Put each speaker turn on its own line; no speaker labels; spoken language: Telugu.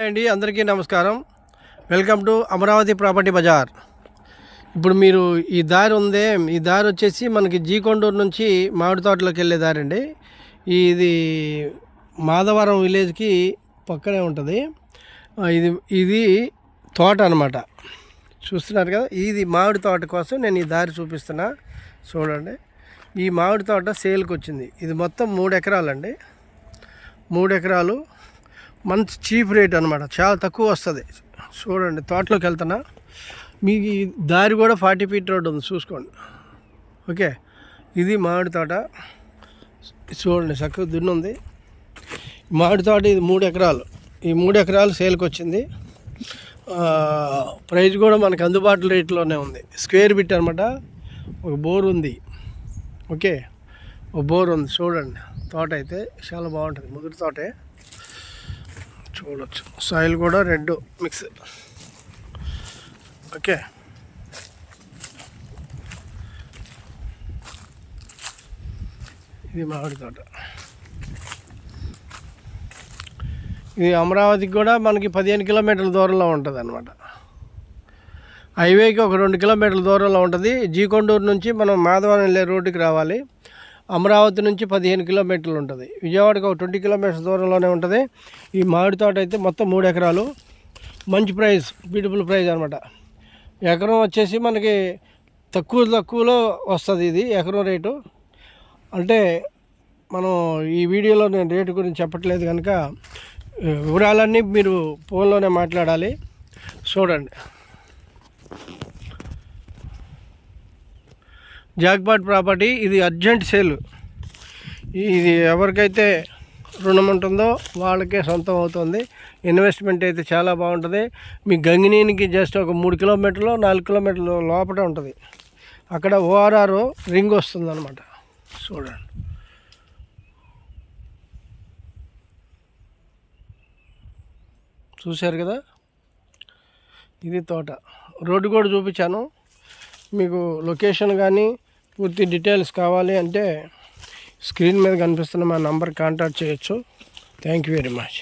అండి, అందరికీ నమస్కారం. Welcome to Amaravati property Bazaar. ఇప్పుడు మీరు ఈ దారి ఉందే, ఈ దారి వచ్చేసి మనకి జీకొండూరు నుంచి మామిడి తోటలోకి వెళ్ళే దారి అండి. ఇది మాధవరం విలేజ్కి పక్కనే ఉంటుంది. ఇది ఇది తోట అనమాట. చూస్తున్నారు కదా, ఇది మామిడి తోట కోసం నేను ఈ దారి చూపిస్తున్నా. చూడండి, ఈ మామిడి తోట సేల్కి వచ్చింది. ఇది మొత్తం 3 ఎకరాలండి. 3 ఎకరాలు మంచి చీప్ రేట్ అనమాట, చాలా తక్కువ వస్తుంది. చూడండి, తోటలోకి వెళ్తున్నా. మీకు ఈ దారి కూడా 40 ఫీట్ రోడ్ ఉంది, చూసుకోండి. ఓకే, ఇది మామిడి తోట. చూడండి, చక్కగా దున్నుంది మామిడి తోట. ఇది 3 ఎకరాలు. ఈ 3 ఎకరాలు సేల్కి వచ్చింది. ప్రైస్ కూడా మనకు అందుబాటులో రేట్లోనే ఉంది. స్క్వేర్ బిట్ అనమాట. ఒక బోర్ ఉంది. ఓకే, ఒక బోర్ ఉంది. చూడండి, తోట అయితే చాలా బాగుంటుంది. ముదురు తోటే చూడవచ్చు. సాయిల్ కూడా రెడ్ మిక్స్. ఓకే, ఇది మామిడి తోట. ఇది అమరావతికి కూడా మనకి 15 కిలోమీటర్ల దూరంలో ఉంటుంది అనమాట. హైవేకి ఒక 2 కిలోమీటర్ల దూరంలో ఉంటుంది. జీకొండూరు నుంచి మనం మాధవరం వెళ్ళే రోడ్డుకి రావాలి. అమరావతి నుంచి 15 కిలోమీటర్లు ఉంటుంది. విజయవాడకి ఒక 20 కిలోమీటర్స్ దూరంలోనే ఉంటుంది. ఈ మామిడి తోట అయితే మొత్తం 3 ఎకరాలు. మంచి ప్రైస్, బ్యూటిఫుల్ ప్రైస్ అనమాట. ఎకరం వచ్చేసి మనకి తక్కువలో వస్తుంది. ఇది ఎకరం రేటు. అంటే మనం ఈ వీడియోలో నేను రేటు గురించి చెప్పట్లేదు కనుక వివరాలన్నీ మీరు ఫోన్లోనే మాట్లాడాలి. చూడండి, జాక్పాట్ ప్రాపర్టీ. ఇది అర్జెంట్ సేల్. ఇది ఎవరికైతే రుణం ఉంటుందో వాళ్ళకే సొంతం అవుతుంది. ఇన్వెస్ట్మెంట్ అయితే చాలా బాగుంటుంది. మీ గంగినీనికి జస్ట్ ఒక 3 కిలోమీటర్లు 4 కిలోమీటర్లు లోపల ఉంటుంది. అక్కడ ఓఆర్ఆర్ రింగ్ వస్తుంది అనమాట. చూడండి, చూశారు కదా, ఇది తోట. రోడ్డు కూడా చూపించాను మీకు. లొకేషన్ కానీ పూర్తి డీటెయిల్స్ కావాలి అంటే స్క్రీన్ మీద కనిపిస్తున్న మా నంబర్ కాంటాక్ట్ చేయొచ్చు. Thank you very much.